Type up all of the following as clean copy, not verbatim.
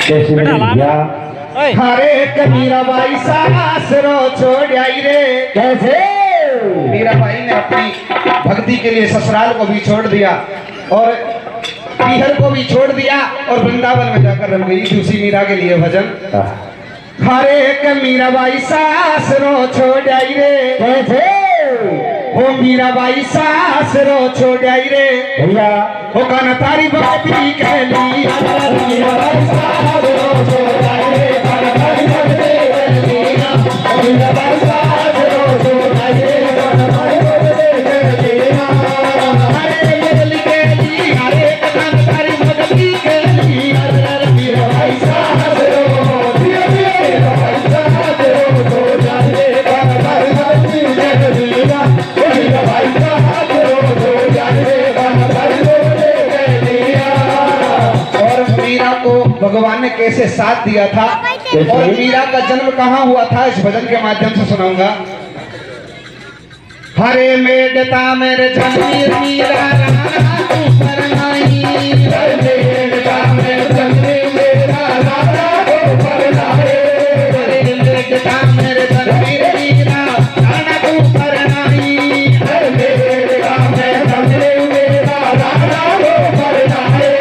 कैसी भैया हरे मीराबाई सासरो छोड़ आई रे। कैसे मीराबाई ने अपनी भक्ति के लिए ससुराल को भी छोड़ दिया और पीहर को भी छोड़ दिया और वृंदावन में जाकर रम गई दूसरी मीरा के लिए भजन। हरे मीराबाई सासरो छोड़ आई रे। कैसे हो मीराबाई सासरो छोड़ आई रे भैया हो कान तारी भक्ति के लिए मीराबाई सासरो छोड़ आई रे कान तारी भक्ति के लिए मीराबाई सासरो छोड़ आई रे कान तारी भक्ति के लिए हरे मुरली के लिए हरे कान तारी भक्ति के लिए मीराबाई सासरो मीराबाई सासरो छोड़ आई रे कान तारी भक्ति के लिए मीराबाई सासरो छोड़ आई रे कान तारी और मीरा को भगवान ने कैसे साथ दिया था और मीरा का जन्म कहाँ हुआ था इस भजन के माध्यम से सुनाऊंगा। हरे मेडता मेरे जन्मी मीरा राणा तू परनाई हरे मेडता मेरे जन्मी मीरा राणा तू परनाई हरे मेडता मेरे जन्मी मीरा राणा तू परनाई हरे मेडता मेरे जन्मी मीरा राणा तू परनाई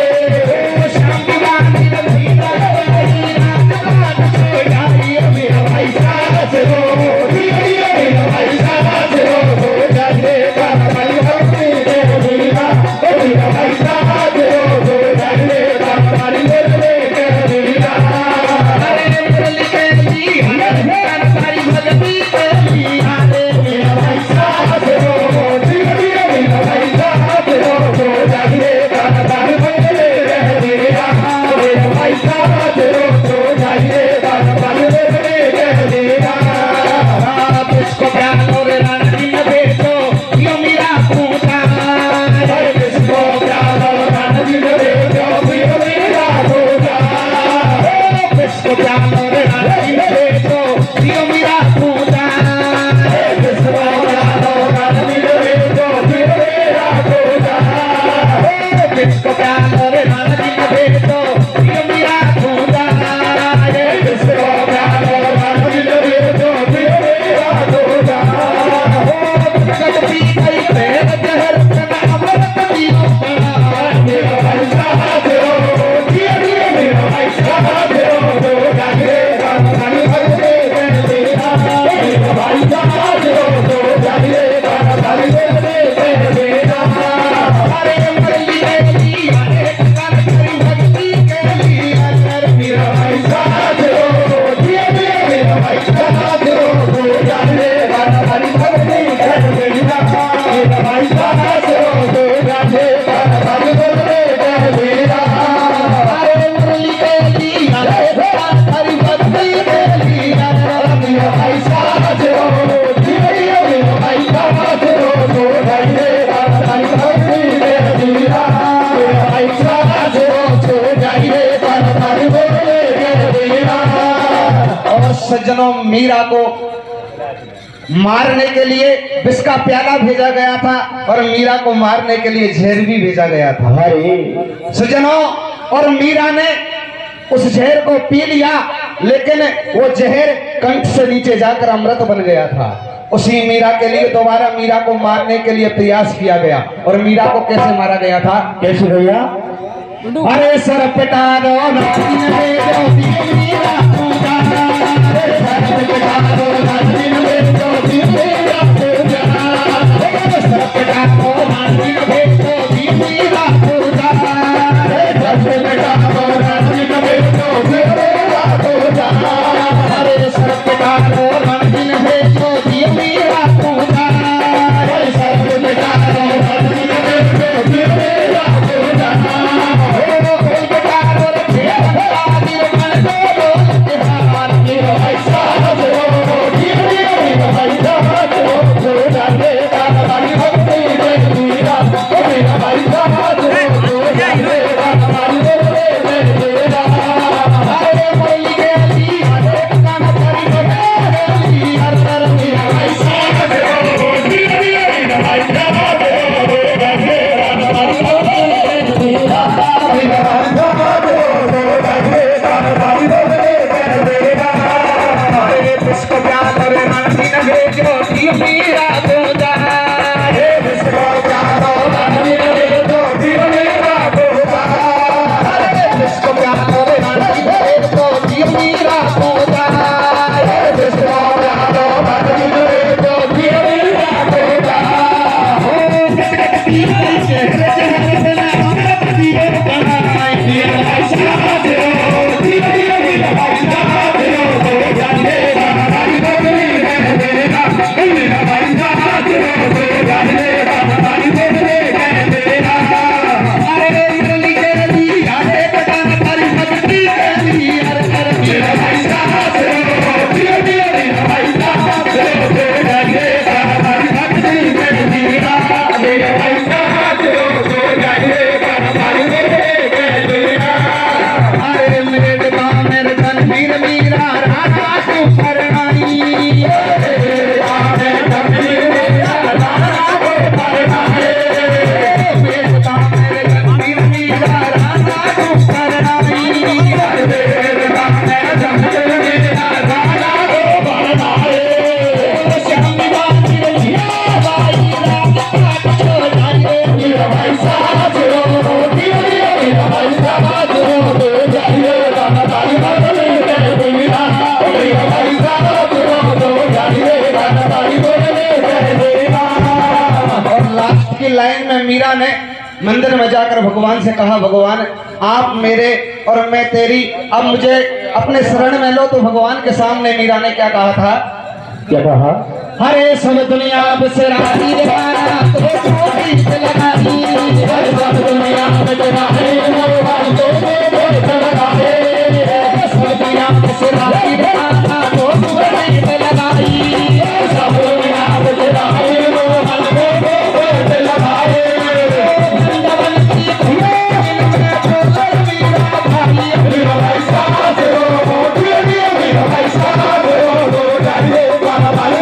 सज्जनों मीरा को मारने के लिए विष का प्याला भेजा गया था और मीरा को मारने के लिए जहर भी भेजा गया था। हरे सज्जनों और मीरा ने उस जहर को पी लिया लेकिन वो जहर कंठ से नीचे जाकर अमृत बन गया था। उसी मीरा के लिए दोबारा मीरा को मारने के लिए प्रयास किया गया और मीरा को कैसे मारा गया था। कैसे भैया अरे सर पिटारो मीरा ने मंदिर में जाकर भगवान से कहा, भगवान आप मेरे और मैं तेरी, अब मुझे अपने शरण में लो। तो भगवान के सामने मीरा ने क्या कहा था? क्या कहा? हरे सब दुनिया बसराई लगाना तो छोटी से लगानी, हरे सब दुनिया बसराई लगाना तो छोटी से लगाए, सब दुनिया बसराई लगाना तो छोटी से लगाई, सब दुनिया बसराई लगाना तो छोटी से लगाए। वृंदावन की धूम में बोल मीरा भाई, मीरा भाई साथ रो, मीरा भाई साथ रो, जाइए बाबा भाई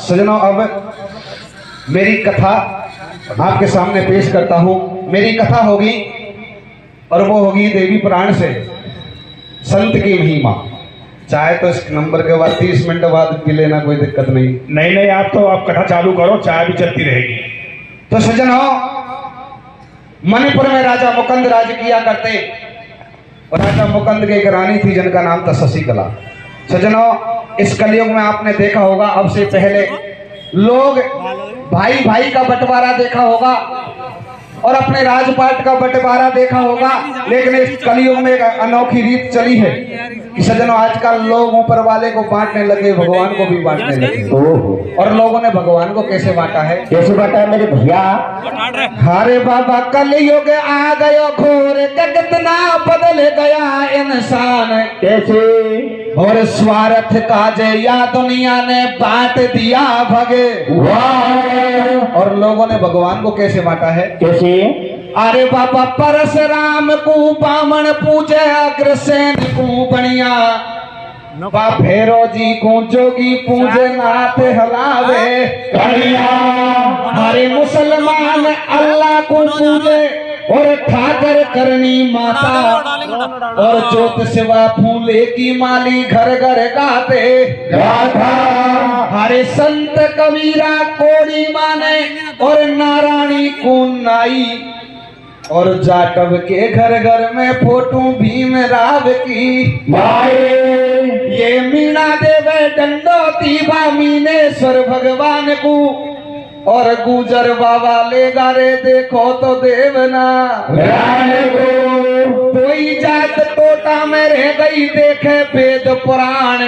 सजनों, अब मेरी कथा आपके सामने पेश करता हूँ। मेरी कथा होगी और वो होगी देवी पुराण से संत की महिमा। चाहे तो इस नंबर के बाद 30 मिनट बाद भी लेना, कोई दिक्कत नहीं। नहीं, आप तो आप कथा चालू करो, चाय भी चलती रहेगी। तो सजनों, मणिपुर में राजा मुकंद राज किया करते और राजा मुकंद की एक रानी थी जिनका नाम था शशिकला। सजनों, इस कलयुग में आपने देखा होगा, अब से पहले लोग भाई भाई का बंटवारा देखा होगा और अपने राजपाट का बंटवारा देखा होगा, लेकिन इस कलयुग में एक अनोखी रीत चली है कि सजनों आजकल लोग ऊपर वाले को बांटने लगे, भगवान को भी बांटने लगे। और लोगों ने भगवान को कैसे बांटा है? कैसे बांटा है मेरे भैया? अरे बाबा, कलयुग आ गयो घोर, कितना बदल गया इंसान। कैसे? और स्वार्थ काजे या दुनिया ने बांट दिया भगे। वाह! और लोगों ने भगवान को कैसे बांटा है? कैसे? अरे बाबा, परशुराम को बामण पूजे, अग्रसेन को बनिया, बा भैरो जी को जोगी पूजे, नाथ हलावे कनिया। हरे मुसलमान अल्लाह को पूजे और ठाकर करनी माता, और जोत सिवा फूले की माली घर घर गाते गाथा। हरे संत कबीरा कोड़ी माने और नारायणी को नाई, और जाटव के घर घर में फोटो भीम राव की माए। ये मीणा देवे दंडोती बा मीनेश्वर भगवान को, और गुजर बाबा ले गारे देखो तो देवना को। कोई जात टोटा में रह गई देखे वेद पुराण,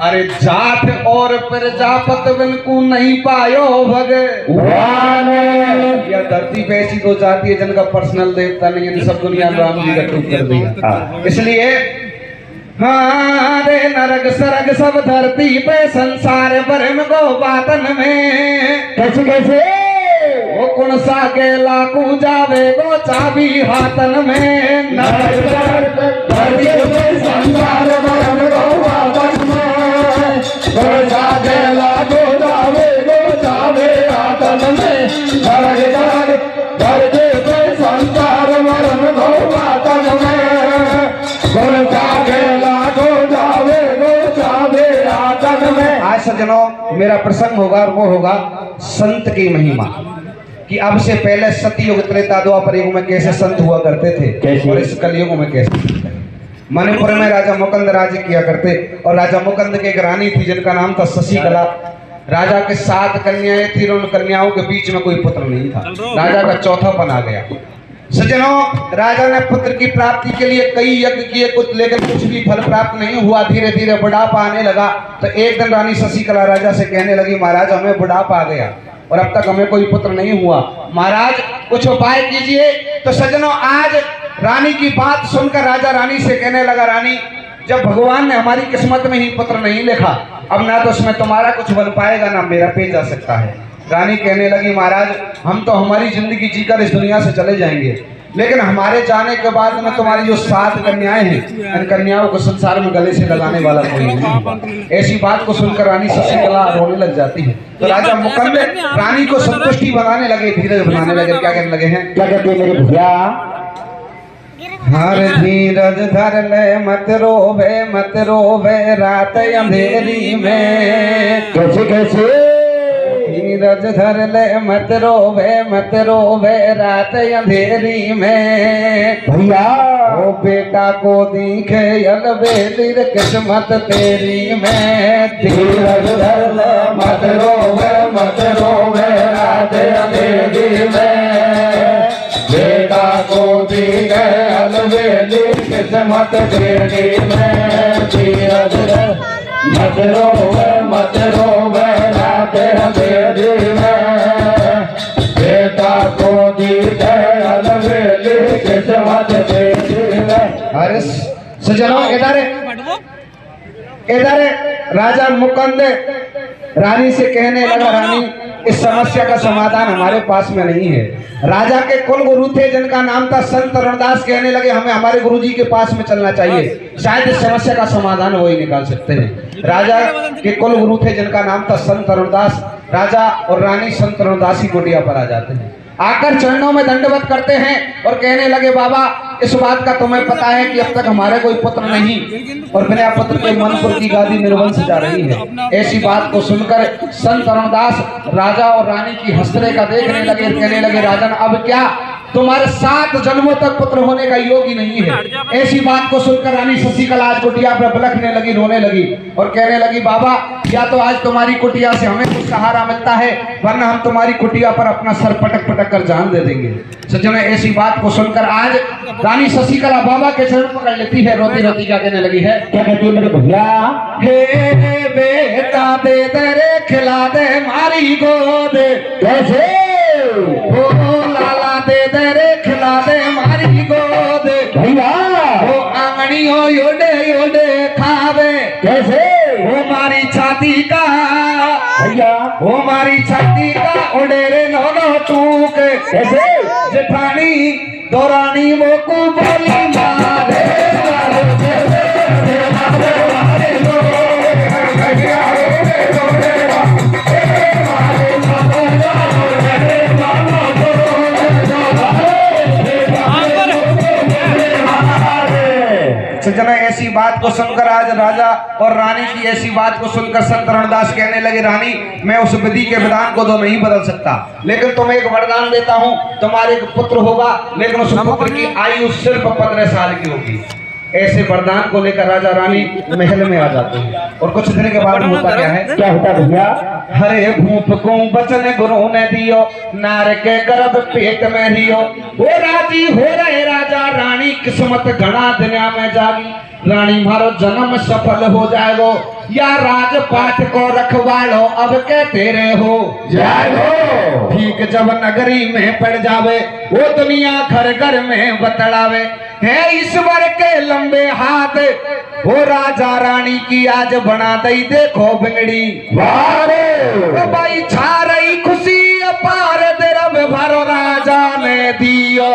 अरे जात और प्रजापत बिनको नहीं पायो भगवान। या धरती पे ऐसी दो जाति है जिनका पर्सनल देवता नहीं है, सब दुनिया राम जी का टूट कर दिया। इसलिए हाँ रे नरक सरग सब धरती पे, संसार भरम को बातन में। कैसे कैसे? वो कौन सा के लाकू जावे गो चाबी हाथन में। नरक सरग धरती पे, संसार भरम को बातन में, कौन सा के लाकू जावे गो चाबी हाथन में। नरक सरग धरती पे, संसार भरम को बातन में, कौन सा के आज सज्जनों, मेरा प्रसंग होगा और वो होगा संत की महिमा। कि अब से पहले सतयुग त्रेता द्वापर युग में कैसे संत हुआ करते थे, कैसे? और इस कलयुग में कैसे। मणिपुर में राजा मुकंद राज्य किया करते और राजा मुकंद की एक रानी थी जिनका नाम था शशिकला। राजा के 7 कन्याएं थी, उन कन्याओं के बीच में कोई पुत्र नहीं था। राजा का चौथापन आ गया। सज्जनों, राजा ने पुत्र की प्राप्ति के लिए कई यज्ञ किए, लेकिन कुछ भी फल प्राप्त नहीं हुआ। धीरे धीरे बुढ़ापा आने लगा तो एक दिन रानी शशिकला राजा से कहने लगी, महाराज हमें बुढ़ापा आ गया और अब तक हमें कोई पुत्र नहीं हुआ, महाराज कुछ उपाय कीजिए। तो सज्जनों, आज रानी की बात सुनकर राजा रानी से कहने लगा, रानी जब भगवान ने हमारी किस्मत में ही पुत्र नहीं लिखा, अब ना तो उसमें तुम्हारा कुछ बन पाएगा ना मेरा पे जा सकता है। रानी कहने लगी, महाराज हम तो हमारी जिंदगी जीकर इस दुनिया से चले जाएंगे, लेकिन हमारे जाने के बाद में तुम्हारी जो 7 कन्याएं हैं, इन कन्याओं को संसार में गले से लगाने वाला कोई नहीं। ऐसी बात को सुनकर रानी शशिकला रोने लग जाती है। तो राजा मुकंद रानी को संतुष्टि बनाने लगे, धीरज बनाने लगे। क्या कहने लगे हैं? क्या कहते हैं मेरे भैया? हर धीरज धर ले मत रोवे रात अंधेरी में। कैसे कैसे धीरज धर ले मत रोवे रात अंधेरी में। भैया ओ बेटा को दिखे अलबेलिर किस्मत तेरी में। धीरज धर ले मत रोवे रात अंधेरी में। बेटा को दिखे अलबेलिर किस्मत तेरी में। धीरज धर मत रोवे रात अंधेरी में। बेटा को दिखे अलबेलिर किस्मत तेरी में। अरे सजनों इधर राजा मुकुंद रानी से कहने लगा, रानी इस समस्या का समाधान हमारे पास में नहीं है। राजा के कुल गुरु थे जिनका नाम था संत रणदास, कहने लगे हमें हमारे गुरुजी के पास में चलना चाहिए, शायद इस समस्या का समाधान वो ही निकाल सकते हैं। राजा के कुल गुरु थे जिनका नाम था संत रणदास। राजा और रानी संत रणदास की कुटिया पर आ जाते हैं, आकर चरणों में दंडवत करते हैं और कहने लगे, बाबा इस बात का तुम्हें पता है कि अब तक हमारे कोई पुत्र नहीं और बिना पुत्र के मनपुर की गादी निर्वंश जा रही है। ऐसी बात को सुनकर संत रणदास राजा और रानी की हस्तरे का देखने लगे, कहने लगे, राजन अब क्या तुम्हारे 7 जन्मों तक पुत्र होने का योग ही नहीं है। ऐसी बात को सुनकर रानी शशिकला आज कुटिया पर बिलखने लगी, रोने लगी और कहने लगी, बाबा या तो आज तुम्हारी कुटिया से हमें कुछ सहारा मिलता है, वरना हम तुम्हारी कुटिया पर अपना सर पटक पटक कर जान दे देंगे। सज्जनों ऐसी बात को सुनकर आज रानी शशिकला बाबा के चरण पकड़ लेती है, रोती रोती क्या कहने लगी है, क्या कहती है मेरे भैया? हे बेटा दे दे रे खिला दे मारी गोद। कैसे ओ लाला दे दे रे खिला दे मारी गोद। भैया वो आंगनियों योडे खावे। कैसे वो मारी छाती का भैया? वो मारी छाती का ओडेरे नो चूक। कैसे जेठानी दौरानी वो को बोली मारे। सज्जनों ऐसी बात को सुनकर आज राजा और रानी की ऐसी बात को सुनकर संत रणदास कहने लगे, रानी मैं उस विधि के विधान को तो नहीं बदल सकता, लेकिन तुम्हें एक वरदान देता हूँ, तुम्हारे एक पुत्र होगा, लेकिन उस पुत्र की आयु सिर्फ 15 साल की होगी। ऐसे वरदान को लेकर राजा रानी महल में आ जाते हैं और कुछ दिन के बाद होता क्या है? क्या होता भैया? हरे भूप को बचन गुरु ने दियो, नार के गर्भ पेट में रियो। वो राजी हो रहे राजा रानी, किस्मत घना दुनिया में जागी। रानी मारो जन्म सफल हो जाएगो, या राजपाट को रखवालो अब के तेरे हो जाएगो। ठीक जब नगरी में पड़ जावे, वो दुनिया घर घर में बतलावे। है ईश्वर के लंबे हाथ, वो राजा रानी की आज बना दई देखो बिगड़ी। तो भाई छा रही खुशी अपार दरब भरो राजा ने दियो।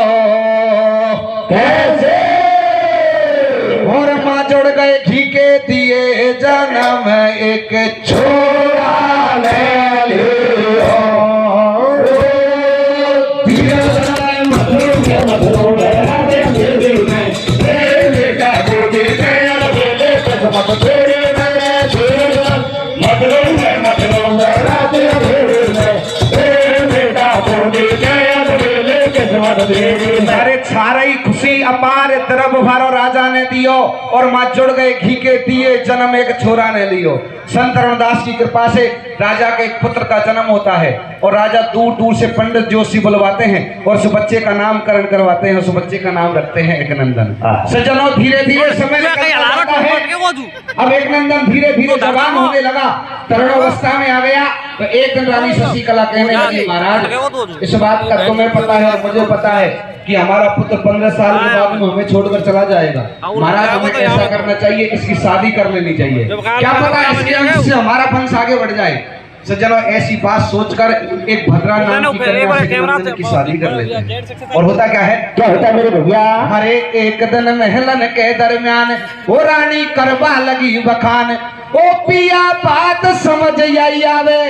कैसे और माँ जुड़ गए घी के दिए, जन्म एक छोरा ले लियो। सारे छारई खुशी अपार द्रव भरो राजा ने दियो, और माँ जुड़ गए घी के दिए, जन्म एक छोरा ने लियो। संत रणदास की कृपा से राजा के एक पुत्र का जन्म होता है और राजा दूर दूर से पंडित जोशी बुलवाते हैं और उस बच्चे का नामकरण करवाते हैं, उस बच्चे का नाम रखते हैं एकनंदन। सज्जनों धीरे धीरे समय निकलता जाता है। अब एकनंदन धीरे धीरे जवान होने लगा, तरुणावस्था में आ गया। तो एक दिन रानी शशिकला कहने लगी, महाराज इस बात का तुम्हें पता है, मुझे पता है कि हमारा पुत्र 15 साल के बाद में हमें छोड़कर चला जाएगा। महाराज हमें ऐसा करना चाहिए, इसकी शादी कर लेनी चाहिए, क्या पता इसके अंश से हमारा वंश आगे बढ़ जाए। सज्जनों ऐसी बात सोचकर एक भद्रा नाम की कन्या से एकनंदन की शादी कर लेते हैं। और होता क्या है? क्या होता है मेरे भैया? हरे एक दिन महलन के दरमियान वो रानी करवा लगी बखान। ओ पिया बात समझ आई आवे,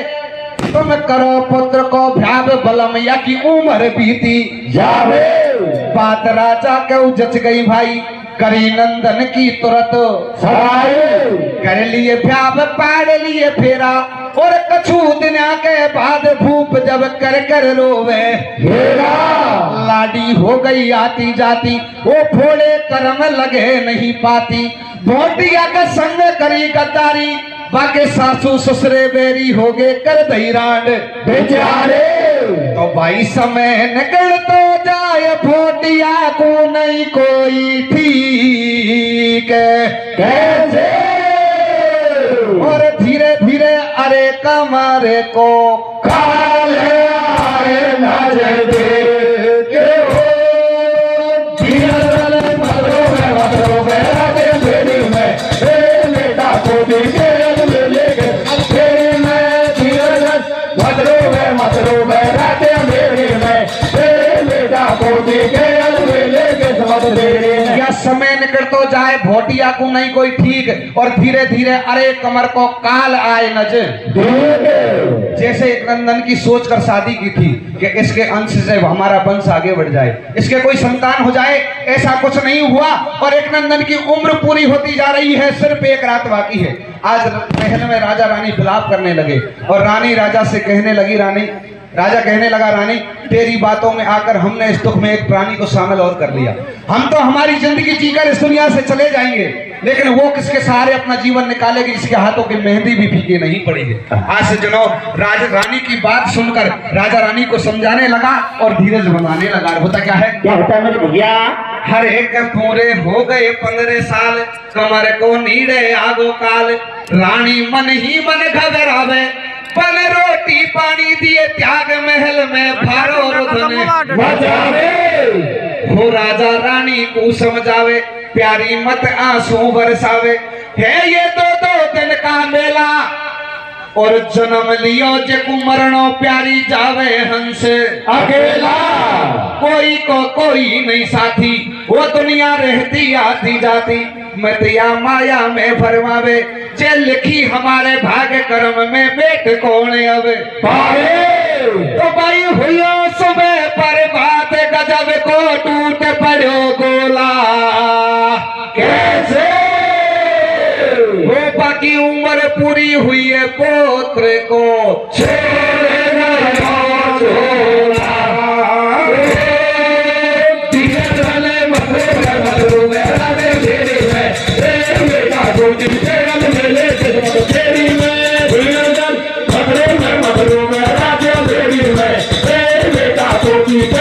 तुम करो पुत्र को भ्याव बलम या की उम्र बीती जावे। बात राजा क्यों जच गई भाई, करी नंदन की तुरत सगाई कर लिए प्याब पाड़ लिए फेरा, और कछु दिना के बाद भूप जब कर कर रोवे घेरा लाडी हो गई आती जाती, वो फोड़े कर्म लगे नहीं पाती, भोटिया का संग करी गद्दारी, बाके सासू ससुरे बेरी हो गए कर दईरांड बेचारे तो भाई समय निकल तो जाए, भोटिया को नहीं कोई ठीक कैसे और धीरे धीरे अरे कमरे को काले आए नजर देते हो, धीरज मदरो में राते बेड़ी में, बेटा को देखे लेके फेरी में, धीरज मदरो में राते बेड़ी में, बेटा को देखे लेके समझ बेड़ी में। या समय निकल तो जाए, भोटिया को नहीं कोई ठीक, और धीरे धीरे अरे कमर को काल आए नजर। जैसे एक नंदन की सोच कर शादी की थी कि इसके अंश से हमारा वंश आगे बढ़ जाए, इसके कोई संतान हो जाए, ऐसा कुछ नहीं हुआ, और एक नंदन की उम्र पूरी होती जा रही है, सिर्फ एक रात बाकी है। आज महल में राजा रानी विलाप करने लगे, और रानी राजा से कहने लगी, राजा कहने लगा, रानी तेरी बातों में आकर हमने इस दुख में एक प्राणी को शामिल और कर लिया, हम तो हमारी जिंदगी जीकर इस दुनिया से चले जाएंगे, लेकिन वो किसके सहारे अपना जीवन निकालेगी जिसके हाथों की मेहंदी भी फीकी नहीं पड़ेगी। आज से जनो राजा रानी की बात सुनकर राजा रानी को समझाने लगा और धीरज बनाने लगा। होता क्या है, क्या होता है मेरे भैया? हर एक पूरे हो गए 15 साल, कमर को नीड़े आगो काल, रानी मन ही मन घबरावे, पल रोटी पानी दिए त्याग महल में भारो रुदन बजावे हो, राजा रानी को समझावे, प्यारी मत आंसू बरसावे, है ये दो दिन का मेला, और जन्म लियो जेकु मरणो प्यारी जावे हंस अकेला, कोई को कोई नहीं साथी, वो दुनिया रहती आती जाती, मतिया माया में फरमावे, जे लिखी हमारे भाग्य कर्म में बेट कौन अब पावे। तो भाई हुयो सुबह पर बात गजब को टूट पड़ो गोला, कैसे वो बाकी उम्र पूरी हुई है पोत्र को छेड़ना छोड़ा, धीरज मदरो में राते बेड़ी में, बेटा को देखे फेरी में, मदरो में राते बेड़ी में, बेटा को देखे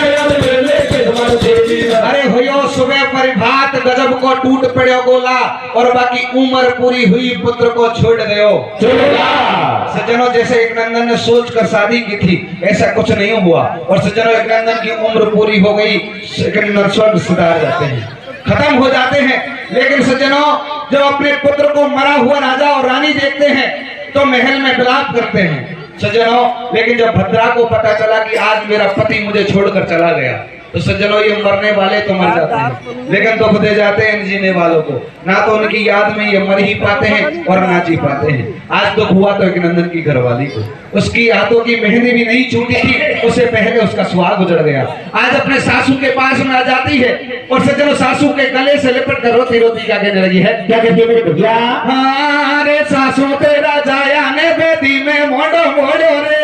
फेरी में। अरे हुयो सुबह पर भात गजब को टूट पड़ो गोला, और बाकी उम्र पूरी हुई पुत्र को छोड़ गयो चोला। सज्जनों, जैसे एक नंदन ने सोच कर शादी की थी ऐसा कुछ नहीं हुआ, और सज्जनों एक नंदन की उम्र पूरी हो गई, स्वर्ग सुधार जाते हैं, खत्म हो जाते हैं। लेकिन सज्जनों, जब अपने पुत्र को मरा हुआ राजा और रानी देखते हैं तो महल में विलाप करते हैं सज्जनों। लेकिन जब भद्रा को पता चला कि आज मेरा पति मुझे छोड़कर चला गया, तो सज्जनों ये मरने वाले तो मर जाते हैं, लेकिन दुख दे जाते हैं जीने वालों को, ना तो उनकी याद में ये मर ही पाते हैं और ना जी पाते हैं। आज दुख हुआ तो एक नंदन की घरवाली को, उसकी हाथों की मेहंदी भी नहीं छूटी थी, उससे पहले उसका सुहाग गुजर गया। आज अपने सासू के पास में आ जाती है और सज्जनों सासू के गले से लिपट कर रोती रोती क्या कहने लगी है, क्या कहती है मेरे भैया? रे सासू तेरा जाया ने बेदी में मोड़ो मोड़ो रे,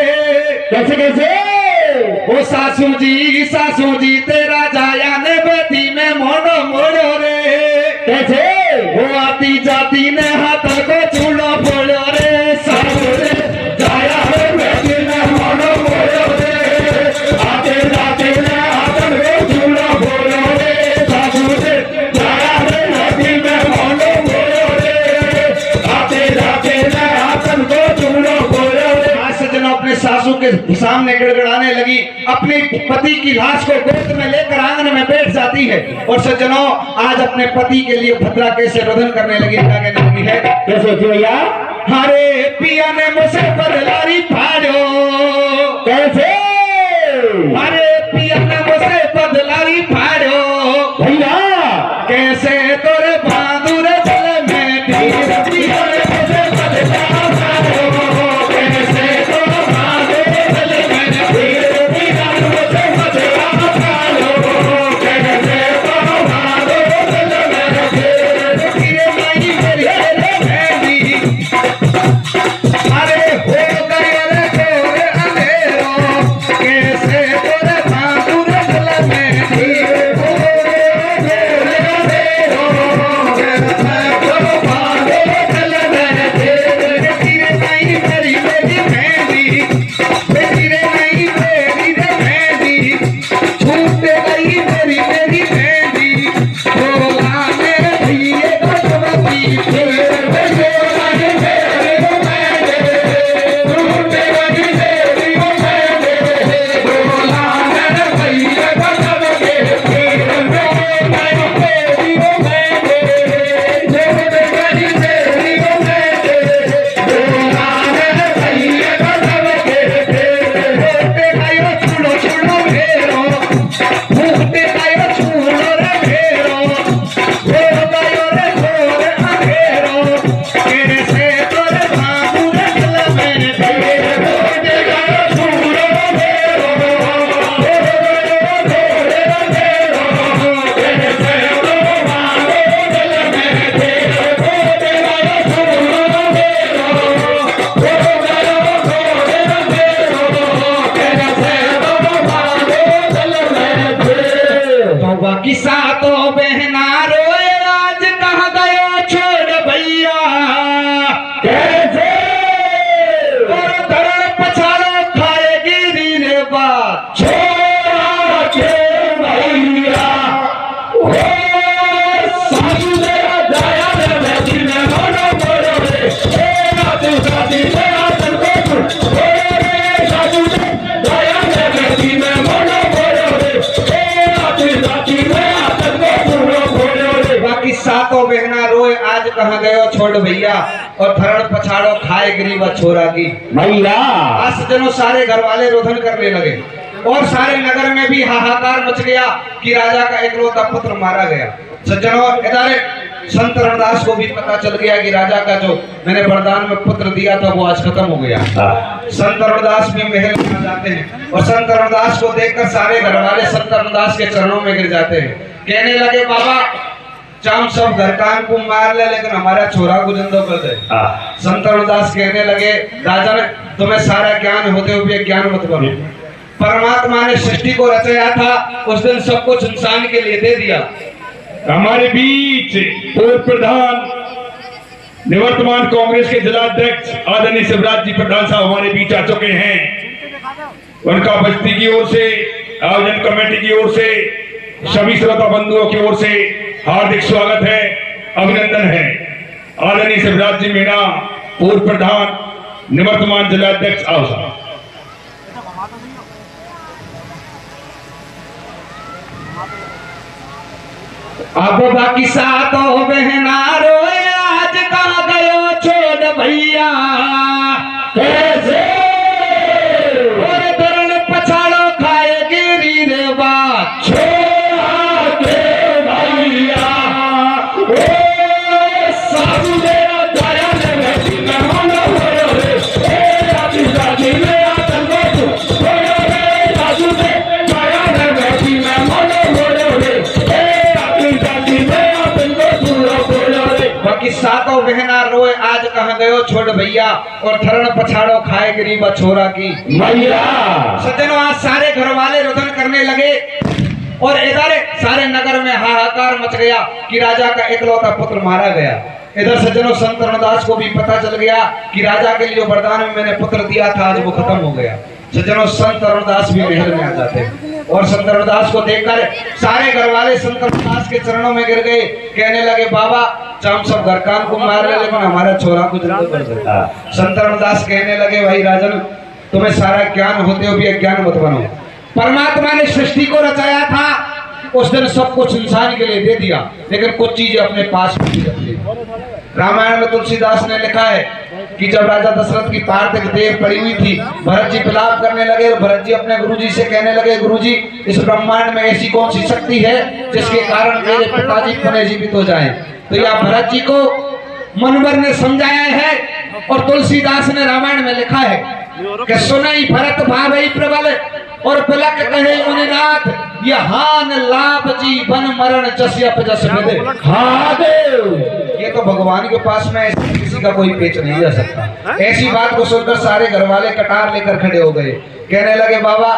कैसे कैसे? ओ सासू जी तेरा जाया ने बेदी में मोड़ो मोड़ो रे, कैसे? वो आती जाती ने हाथ को चूड़ो फोड़ो रे, सासू रे जाया है बेटी ने मोड़ो मोड़ो रे, आते जाते ने हाथन को चूड़ा फोड़ो रे, सासू रे जाया है बेटी ने मोड़ो मोड़ो रे, आते जाते ने हाथन को चूड़ा फोड़ो रे। आज सज्जनों अपने सासू के सामने गिड़गिड़ाने लगी, अपने पति की लाश को गोद में लेकर आंगन में बैठ जाती है। और सज्जनों आज अपने पति के लिए भद्रा कैसे रोदन करने लगी, क्या कहने लगी है, कैसे होती भैया? हरे पिया ने मुझसे बदलारी फाड़ो, कैसे? हरे पिया ने मुझसे बदलारी फाड़ो, भैया कैसे तोरे बहादुर जल में तीर पिया ने मुझसे बदलारी फाड़ो, कैसे तोरे बहादुर जल में तीर पिया ने मुझसे बदलारी फाड़ो, कैसे कहाँ गयो छोड़ भैया और धरण पछाड़ो खाए गरीब छोरा की भैया आज सज्जनों सारे घर वाले रोधन करने लगे और सारे नगर में भी हाहाकार मच गया कि राजा का इकलौता पुत्र मारा गया। सज्जनों इधर संत रविदास को भी पता चल गया कि राजा का जो मैंने वरदान में पुत्र दिया था वो आज खत्म हो गया। संत रविदास भी महल में जाते हैं और संत रविदास को देखकर सारे घर वाले संत रविदास के चरणों में गिर जाते हैं, कहने लगे बाबा चाम सब घर कान को मार ले लेकिन हमारा छोरा को जिंदा कर दे। संत रविदास कहने लगे राजा ने तुम्हें सारा ज्ञान होते हुए ज्ञान मत करो, परमात्मा ने सृष्टि को रचाया था उस दिन सब कुछ इंसान के लिए दे दिया। हमारे बीच पूर्व प्रधान निवर्तमान कांग्रेस के जिलाध्यक्ष आदरणीय शिवराज जी प्रधान साहब हमारे बीच आ चुके हैं। उनका बस्ती की ओर से, आयोजन कमेटी की ओर से, सभी श्रोता बंधुओं की ओर से हार्दिक स्वागत है, अभिनंदन है। आदरणीय शिवराज जी मीणा पूर्व प्रधान निवर्तमान जिलाध्यक्ष आओ साहब। अब बाकी सातों बहना रोए आज कहाँ गयो छोड़ भैया कैसे और धरण पछाड़ो खाए गिरी रे बात छोड़ा के भैया ओ साधु मेरा दया ने बैठी मेहमान हो रे साधु साधु मेरा तंगो हो रे साधु से दया ने बैठी मेहमान हो रे बाकी सातों बहना रोए आज कहाँ गयो छोड़ भैया और धरण पछाड़ो खाए गरीब छोरा की भैया। सज्जनों आज सारे घर वाले रुदन करने लगे और इधर सारे नगर में हाहाकार मच गया कि राजा का इकलौता पुत्र मारा गया। इधर सज्जनों संत रविदास को भी पता चल गया कि राजा के लिए वरदान में मैंने पुत्र दिया था आज वो खत्म हो गया। सज्जनों संत रविदास भी महल में आ जाते हैं और संत रविदास को देखकर सारे घर वाले संत रविदास के चरणों में गिर गए, कहने लगे बाबा चाम सब घर कान को मार ले लेकिन हमारा छोरा को जिंदा कर देता। संत रविदास कहने लगे भाई राजन तुम्हें सारा ज्ञान होते हुए अज्ञान मत बनो, परमात्मा ने सृष्टि को रचाया था उस दिन सब कुछ इंसान के लिए दे दिया लेकिन कुछ चीजें अपने पास भी रख ली। रामायण में तुलसीदास ने लिखा है कि जब राजा दशरथ की पार्थिव देह पड़ी हुई थी भरत जी विलाप करने लगे और भरत जी अपने गुरुजी से कहने लगे गुरुजी इस ब्रह्मांड में ऐसी कौन सी शक्ति है जिसके कारण मेरे पिताजी पुनः जीवित हो जाएं। तो यह भरत जी को मनवर ने समझाया है और तुलसीदास ने रामायण में लिखा है कि सुनई भरत भावई प्रबल और पलक कहे मुनिनाथ यह हान लाभ जीवन मरण जस्यप जस विदे महादेव। ये तो भगवान के पास में किसी का कोई पेच नहीं जा सकता। ऐसी बात को सुनकर सारे घर वाले कटार लेकर खड़े हो गए, कहने लगे बाबा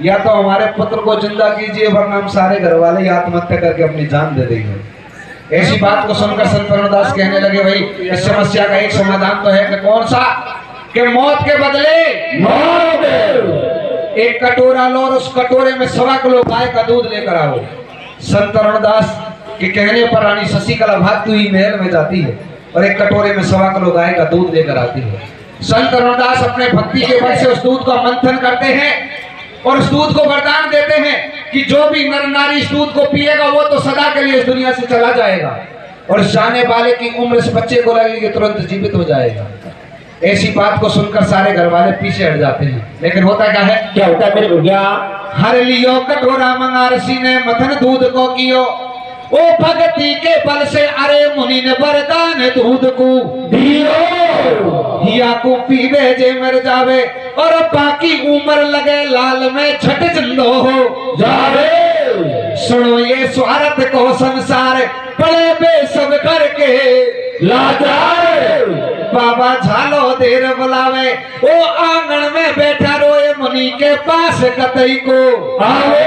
या तो हमारे पुत्र को जिंदा कीजिए वरना हम सारे घर वाले आत्महत्या करके अपनी जान दे देंगे। ऐसी बात को सुनकर संत रविदास कहने लगे भाई इस समस्या का एक समाधान तो है कि कौन सा कि मौत के बदले महादेव एक कटोरा लो और उस कटोरे में 1.25 किलो गाय का दूध लेकर आओ। संत रविदास के कहने पर रानी शशिकला भागती हुई महल में जाती है और एक कटोरे में 1.25 किलो गाय का दूध लेकर आती है। संत रविदास अपने भक्ति के बल से उस दूध का मंथन करते हैं और उस दूध को वरदान देते हैं कि जो भी नर नारी इस दूध को पिएगा वो तो सदा के लिए इस दुनिया से चला जाएगा और जाने वाले की उम्र इस बच्चे को लगेगी तुरंत जीवित हो जाएगा। ऐसी बात को सुनकर सारे घर वाले पीछे हट जाते हैं लेकिन होता क्या है मेरे भैया हर लियो कटोरा मंगारसी ने मथन दूध को कियो ओ भक्ति के बल से अरे मुनि ने वरदान दूध को दियो हिया को पीवे जे मर जावे और बाकी उम्र लगे लाल में छट जिंदो हो जावे। सुनो ये स्वार्थ को संसार बड़े बेसब करके लाचार बाबा झालो देर बुलावे ओ आंगन में बैठा रोए मुनि के पास कतई को आवे।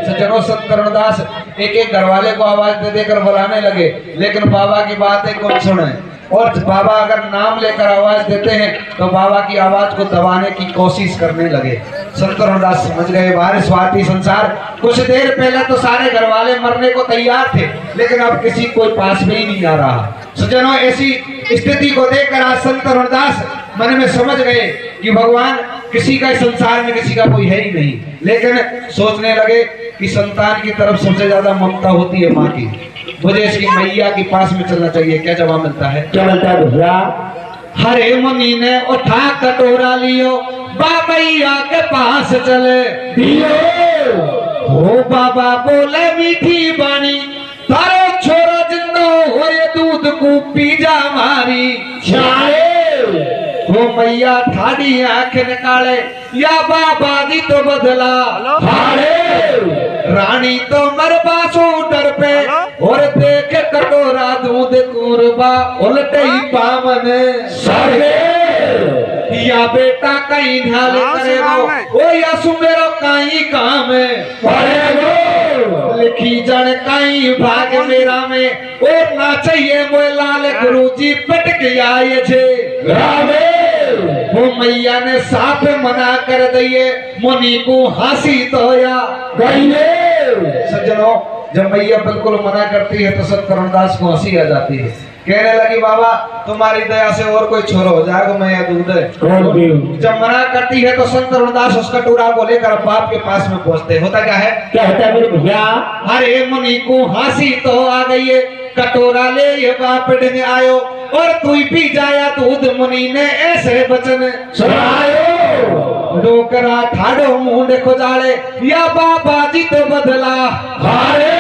सज्जनों संत रविदास एक एक घरवाले को आवाज दे देकर बुलाने लगे लेकिन बाबा की बातें कौन सुने और बाबा अगर नाम लेकर आवाज देते हैं तो बाबा की आवाज को दबाने की कोशिश करने लगे। संत रविदास समझ गए बाहर स्वार्थी संसार। कुछ देर पहले तो सारे घरवाले मरने को तैयार थे लेकिन अब किसी कोई पास में ही नहीं आ रहा। सज्जनों ऐसी स्थिति को देखकर आज संत रविदास मन में समझ गए कि भगवान किसी का संसार में किसी का कोई है ही नहीं, लेकिन सोचने लगे कि संतान की तरफ सबसे ज्यादा ममता होती है माँ की। मुझे इसकी मैया के पास में चलना चाहिए। क्या जवाब मिलता है? क्या मिलता है भैया? हरे मुनि ने उठा कटोरा लियो, बाबैया के पास चले दियो हो बाबा बोले मीठी बानी, तारो छोरा जिंदो हो ये दूध को पी जा मारी। चाहे हो मैया ठाड़ी आंख निकाले, या बाबा जी तो बदला हारे रानी तो मरबा सो डर पे, और देख कटोरा दूध कुरबा उलटे ही पावन सारे या बेटा कहीं ध्यान करेगो ओ या सुमेरो कहीं काम पढ़ेगो लिखी जन कहीं भाग मेरा में और ना चाहिए मोए लाल गुरुजी पटक आए छे रामे वो मैया ने साफ मना कर दिए, मुनि को हंसी तो या गईले सज्जनों, जब मैया बिल्कुल मना करती है तो सत करुणदास को हंसी आ जाती है। कहने लगी बाबा तुम्हारी दया से और कोई छोरो हो जाएगा मैया दूध है। कौन भी जब मना करती है तो संत करुणदास उस कटोरा को लेकर बाप के पास में पहुंचते। होता क्या है? क्या होता है मेरे भैया? अरे मुनि को हंसी तो आ गई है, कटोरा ले ये बाप ने आयो और तू पी जाया दूध। मुनि ने ऐसे वचन सुनायो, डोकरा ठाडो मुंड खुजाले, या बाबा जी तो बदला हारे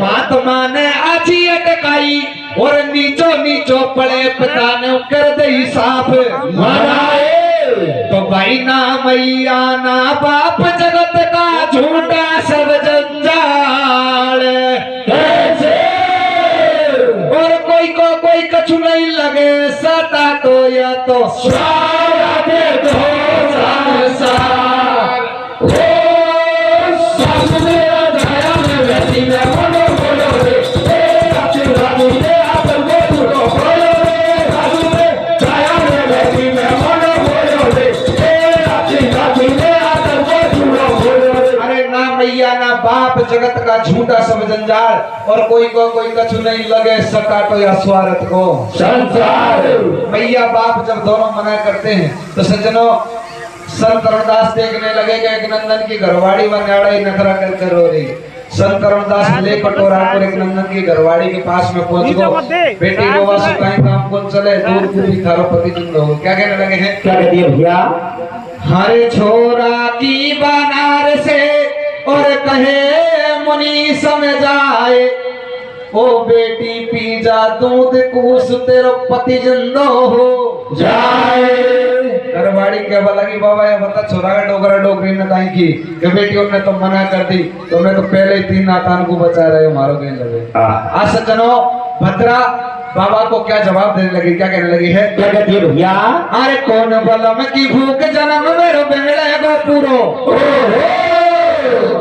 महात्मा ने आजी अटकाई और नीचो नीचो पड़े पिता ने कर दई साफ मनाए तो भाई ना मैया ना बाप जगत का झूठा सब जंजाल। कैसे और कोई को कोई कछु नहीं लगे सता तो या तो सारा दे दो संसार ओ सास मेरा दया में रहती मैं बोलो बोलो रे ए राजू रे आप बोलो बोलो रे राजू रे दया में रहती मैं बोलो बोलो रे ए राजू रे आप बोलो बोलो रे। अरे ना मैया ना बाप जगत का झूठा सब जंजाल और कोई को कोई कछु नहीं लगे सता तो या स्वार्थ को संसार मैया बाप जब दोनों मना करते हैं तो सज्जनों संत करुणदास देखने लगे कि एक नंदन की घरवाड़ी व न्याड़ा नखरा कर रो रही। संत करुणदास ले कटोरा और एक नंदन की घरवाड़ी के पास में पहुंच गए। बेटी बाबा सुखाई काम कौन चले दूर पूरी थारो पति जिंद हो। क्या कहने लगे हैं? क्या कहती है भैया? हरे छोरा की बनार से और कहे मुनि समझ आए, ओ बेटी पी जा दूध कूस तेरो पति जिंदो हो जाए। घरवाड़ी कहवा लगी बाबा ये बता छोरा का डोकरा डोकरी ने कहीं की कि बेटी उन्होंने तो मना कर दी, तुमने तो पहले ही 3 नातान को बचा रहे हो मारो कहने लगे। आज सज्जनों भद्रा बाबा को क्या जवाब देने लगी? क्या कहने लगी है? क्या कहती है भैया? अरे कौन बलम की भूख जन्म मेरो बेड़े गो पूरो,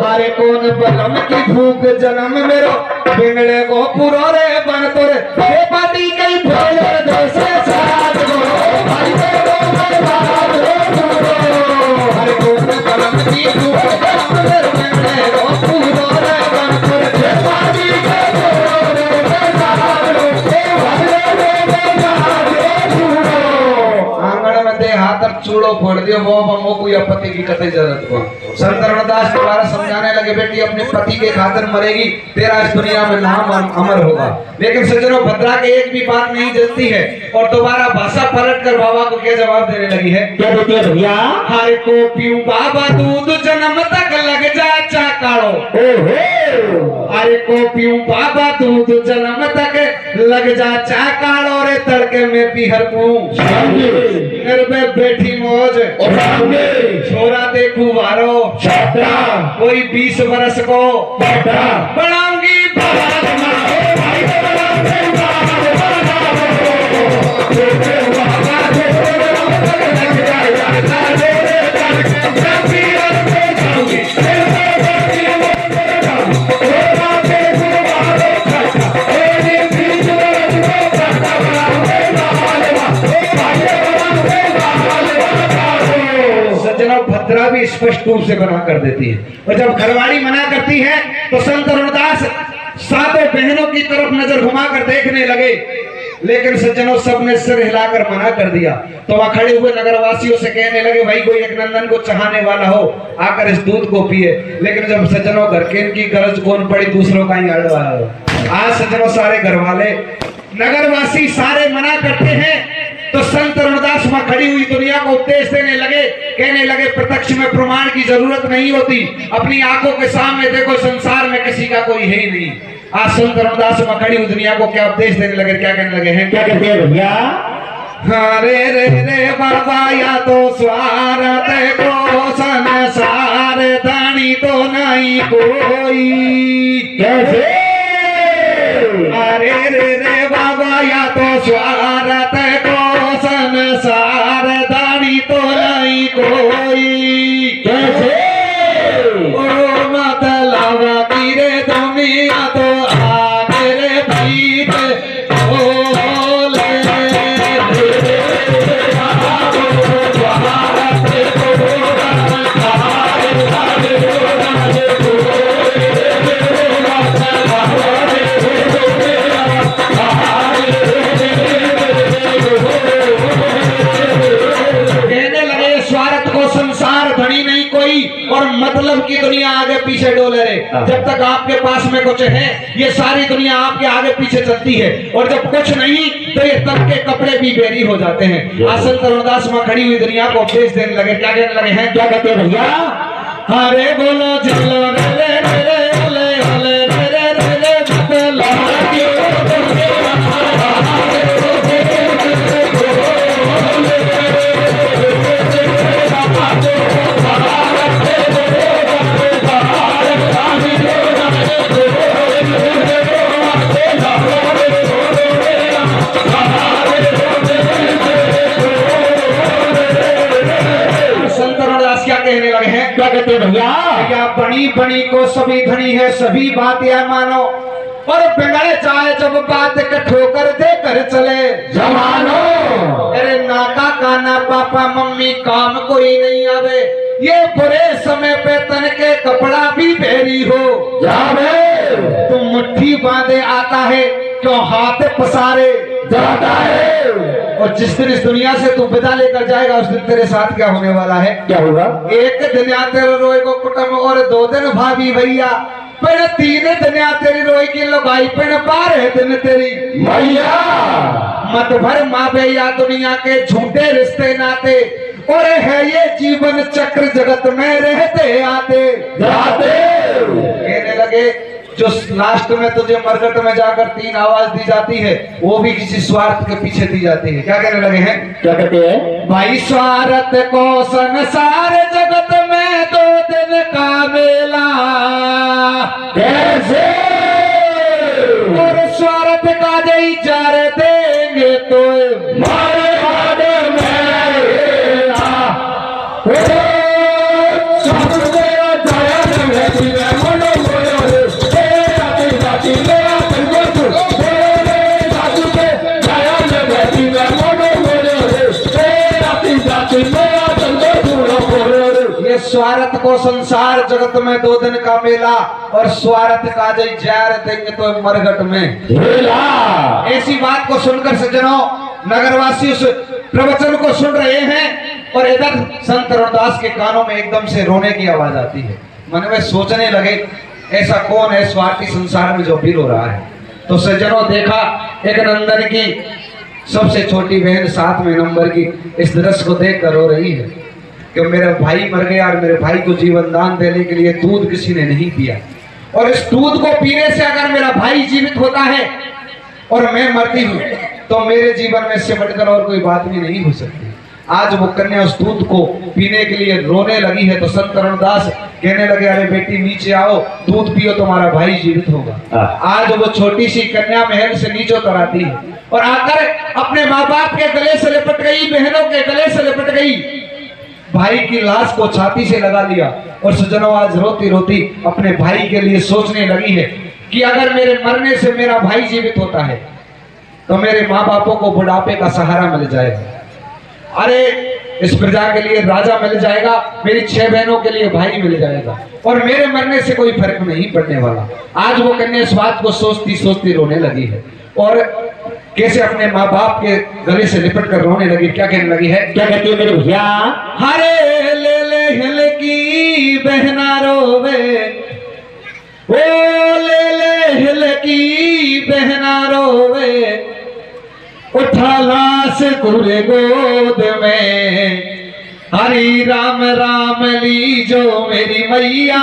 अरे कौन बलम की भूख जन्म मेरो बेड़े गो पूरो रे बन तोरे हे पाटी कई भोले दो से साथ गो भाई गो बर्बाद हो पूरो। अरे कौन बलम की भूख जन्म मेरो बेड़े गो पूरो रे बन तोरे हे पाटी कई भोले दो से साथ गो भाई गो बर्बाद हो पूरो। आंगन में दे हाथ चूड़ो फोड़ दियो वो मम्मो को या पति की कतई जरूरत को। संत करुणदास दोबारा समझाने लगे बेटी अपने पति के खातिर मरेगी, तेरा इस दुनिया में नाम अमर होगा। लेकिन सज्जनों भद्रा के एक भी बात नहीं जलती है और दोबारा भाषा पलट कर बाबा को क्या जवाब देने लगी है? क्या देती है भैया? हर को पीऊ बाबा दूध जन्म तक लग जा चाकाड़ो, हर को पीऊ बाबा दूध जन्म तक लग जा चाकाड़ो रे तड़के में पीहर को घर पे बैठी मौज छोरा देखू वारो कोई 20 वर्ष को बढ़ाऊंगी भद्रा भी स्पष्ट रूप से बना कर देती है। और जब घरवाड़ी मना करती है तो संत करुणदास सातों बहनों की तरफ नजर घुमाकर देखने लगे, लेकिन सज्जनों सबने सिर हिलाकर मना कर दिया। तो वह खड़े हुए नगरवासियों से कहने लगे भाई कोई एक नंदन को चाहने वाला हो आकर इस दूध को पिए। लेकिन जब सज्जनों घर के इनकी गरज कौन पड़ी दूसरों का ही अड़वा हो। आज सज्जनों सारे घर वाले नगरवासी सारे मना करते हैं तो संत रविदास वहां खड़ी हुई दुनिया को उपदेश देने लगे, कहने लगे प्रत्यक्ष में प्रमाण की जरूरत नहीं होती, अपनी आंखों के सामने देखो संसार में किसी का कोई है ही नहीं। आज संत रविदास वहां खड़ी हुई दुनिया को क्या उपदेश देने लगे, क्या कहने लगे हैं, क्या कहते हैं भैया? हरे रे रे बाबा या तो स्वार्थ को संसार धनी तो नहीं कोई। कैसे? अरे रे रे बाबा या तो स्वार्थ को संसार धनी तो नहीं कोई। कैसे? ओ मतलब की रे दुनिया तो आ मेरे पीठ बोले और मतलब की दुनिया आगे पीछे डोले रहे। जब तक आपके पास में कुछ है ये सारी दुनिया आपके आगे पीछे चलती है, और जब कुछ नहीं तो ये तब के कपड़े भी बेरी हो जाते हैं। आज संत रविदास वहां खड़ी हुई दुनिया को उपदेश देने लगे, क्या कहने लगे हैं, क्या कहते हैं भैया? अरे बोलो चलो रे रे रे रे रे रे रे रे रे कहने लगे हैं, क्या कहते हैं भैया? क्या बनी बनी को सभी धनी है, सभी बात यह मानो, और बिगड़ जाए जब बात ठोकर दे कर चले जमानो। अरे नाका काना पापा मम्मी काम कोई नहीं आवे, ये बुरे समय पे तन के कपड़ा भी बेरी हो जावे। तुम मुट्ठी बांधे आता है क्यों हाथ पसारे जाता है। और जिस दिन इस दुनिया से तू विदा लेकर जाएगा उस दिन तेरे साथ क्या होने वाला है, क्या होगा? एक दिन या तेरे रोए को कुटुंब, और 2 दिन भाभी भैया, पर 3 दिन या तेरी रोई की लुगाई, पर 12 दिन तेरी मैया। मत भर माँ भैया दुनिया के झूठे रिश्ते नाते, और है ये जीवन चक्र जगत में रहते आते जाते। कहने लगे जो लास्ट में तुझे मरकट में जाकर 3 आवाज दी जाती है वो भी किसी स्वार्थ के पीछे दी जाती है। क्या कहने लगे हैं, क्या कहते हैं? भाई स्वार्थ को संसार जगत में 2 दिन का मेला, कैसे? और स्वार्थ का जय जार देंगे तो मारे बादे मेरा ओ सबसे जाया मेरी मनो मोयो रे आती जाती मेरा संगोत रे साधु के जाया मेरी मनो मोयो रे आती जाती मेरा संगोत रो। ये स्वार्थ को संसार जगत में 2 दिन का मेला, और स्वार्थ का जय जार देंगे तो मरघट में झूला। ऐसी बात को सुनकर सज्जनों नगरवासी उस प्रवचन को सुन रहे हैं, और इधर संत रविदास के कानों में एकदम से रोने की आवाज आती है। मन में सोचने लगे ऐसा कौन है स्वार्थी संसार में जो भी रो रहा है। तो सज्जनों देखा एक नंदन की सबसे छोटी बहन 7वें नंबर की इस दृश्य को देख कर रो रही है कि मेरा भाई मर गया और मेरे भाई को जीवन दान देने के लिए दूध किसी ने नहीं पिया, और इस दूध को पीने से अगर मेरा भाई जीवित होता है और मैं मरती हूँ तो मेरे जीवन में इससे बढ़कर और कोई बात भी नहीं हो सकती। आज वो कन्या उस दूध को पीने के लिए रोने लगी है, तो संत रविदास कहने लगे अरे बेटी नीचे आओ, दूध पियो, तुम्हारा भाई जीवित होगा। आज वो छोटी सी कन्या महल से नीचे उतर आती है और आकर अपने माँ बाप के गले से लिपट गई, बहनों के गले से लिपट गई, भाई की लाश को छाती से लगा लिया, और सज्जनों आज रोती रोती अपने भाई के लिए सोचने लगी है कि अगर मेरे मरने से मेरा भाई जीवित होता है तो मेरे माँ बापों को बुढ़ापे का सहारा मिल जाएगा, अरे इस प्रजा के लिए राजा मिल जाएगा, मेरी 6 बहनों के लिए भाई मिल जाएगा, और मेरे मरने से कोई फर्क नहीं पड़ने वाला। आज वो कन्या इस बात को सोचती सोचती रोने लगी है, और कैसे अपने माँ बाप के गले से लिपट कर रोने लगी। क्या कहने लगी है, क्या कहती है मेरे भैया? हरे ले ले हिल की बहना रोवे, ओ ले ले हिल की पूरे गोद में। हरि राम राम लीजो मेरी मैया,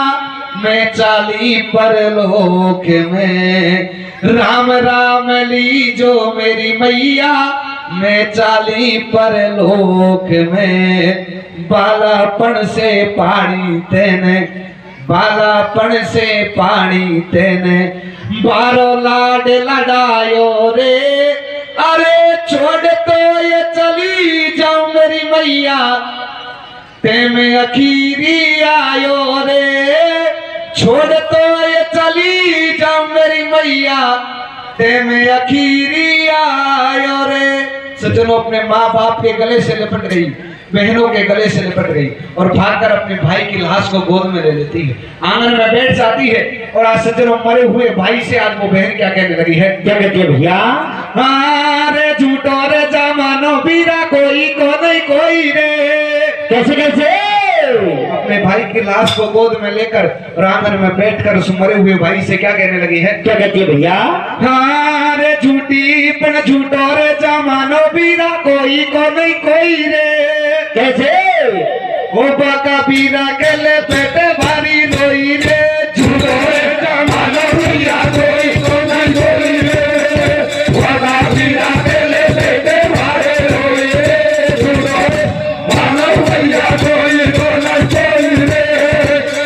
मैं चाली परलोक में। राम राम लीजो मेरी मैया, मैं चाली परलोक में। बालापन से पानी तेने, बालापन से पानी तेने, बारो लाड लड़ायो रे। अरे छोड़ तो ये चली जाऊं मेरी मैया, ते में अखीरी आयो रे। छोड़ तो ये चली जाऊं मेरी मैया, ते में अखीरी आयो रे। सज्जनों, अपने माँ बाप के गले से लिपट गई, बहनों के गले से लिपट गई और भागकर अपने भाई की लाश को गोद में ले लेती है, आंगन में बैठ जाती है। और आज सज्जनों, मरे हुए भाई से आज वो बहन क्या कहने लगी है? क्या कहती है भैया? अरे झूठो रे जमानो बीरा, कोई को नहीं कोई रे। कैसे कैसे? अपने भाई की लाश को गोद में लेकर और आंगन में बैठकर उस मरे हुए भाई से क्या कहने लगी है? क्या कहती है भैया? रे झूठी पण झूठो रे जमानो बीरा, कोई को नहीं कोई रे। कैसे? ओ बाका बीरा के ले पेटे भारी रोई रे। झूठो रे जमानो भैया, कोई को नहीं कोई रे। बाका बीरा के ले पेटे भारी रोई रे। झूठो रे जमानो भैया, कोई को नहीं कोई रे।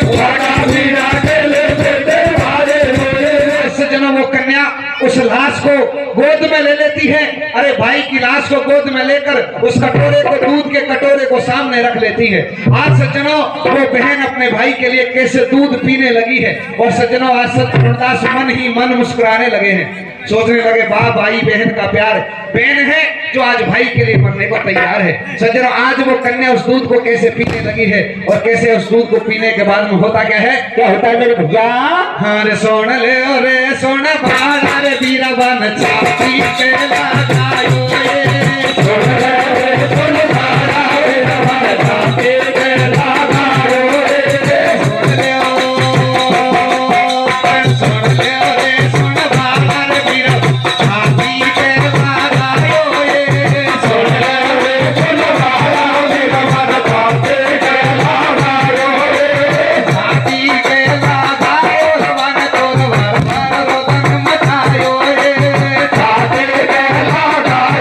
बाका बीरा के ले पेटे भारी रोई रे। सज्जनों, वो कन्या उस लाश को गोद में ले लेती है। अरे भाई की लाश को गोद में लेकर उस कटोरे को, दूध के कटोरे को सामने रख लेती है। आज सज्जनों, वो बहन अपने भाई के लिए कैसे दूध पीने लगी है। और सज्जनों, आज सत्यप्रकाश मन ही मन मुस्कुराने लगे हैं, सोचने लगे वाह, भाई बहन का प्यार। बहन है जो आज भाई के लिए मरने को तैयार है। सज्जनों, आज वो कन्या उस दूध को कैसे पीने लगी है और कैसे उस दूध को पीने के बाद में होता क्या है? क्या होता है मेरे भैया? हाँ रे सोन ले रे सोन बाड़ा रे वीरा बन चापी के लगायो रे। सोन रे सोन बाड़ा रे बन चापी के लगायो रे। सोन ले रे सोन बाड़ा रे वीरा चापी के लगायो रे। सोन रे सोन बाड़ा रे बन चापी के लगायो रे। चापी के लगायो वन तो वर रोदन मचायो रे। चापी के लगायो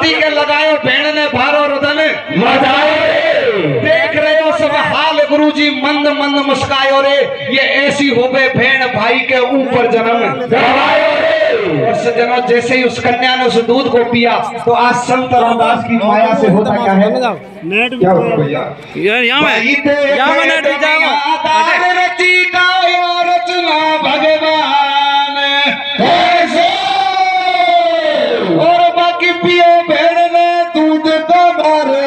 छाती के लगायो भेड़ ने भारो रुदन मचाओ रे देख रहे हो सब हाल गुरुजी मंद मंद मुस्कायो रे ये ऐसी होवे भेड़ भाई के ऊपर जन्म गवायो रे और सज्जनों जैसे ही उस कन्या ने उस दूध को पिया तो आज संत रामदास की माया से होता क्या है क्या होता भैया रची का रचना भगवान और बाकी पियो भेड़ ने दूध का मारे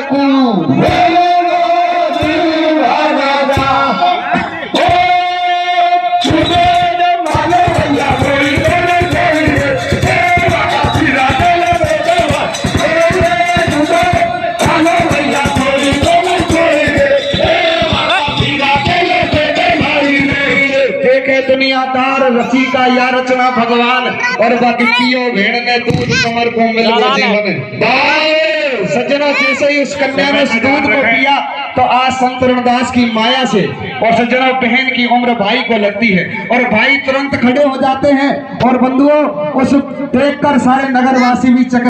दुनियादार रची का या रचना भगवान और बाकी पियो भेड़ ने दूध कमर को मिल गया जीवन। सज्जनों जैसे ही उस कन्या ने उस दूध को पिया तो आज संत रमदास की माया से और सज्जनों बहन की उम्र भाई को लगती है और भाई तुरंत खड़े हो जाते हैं और बंधुओं उस देखकर सारे नगरवासी भी चक्कर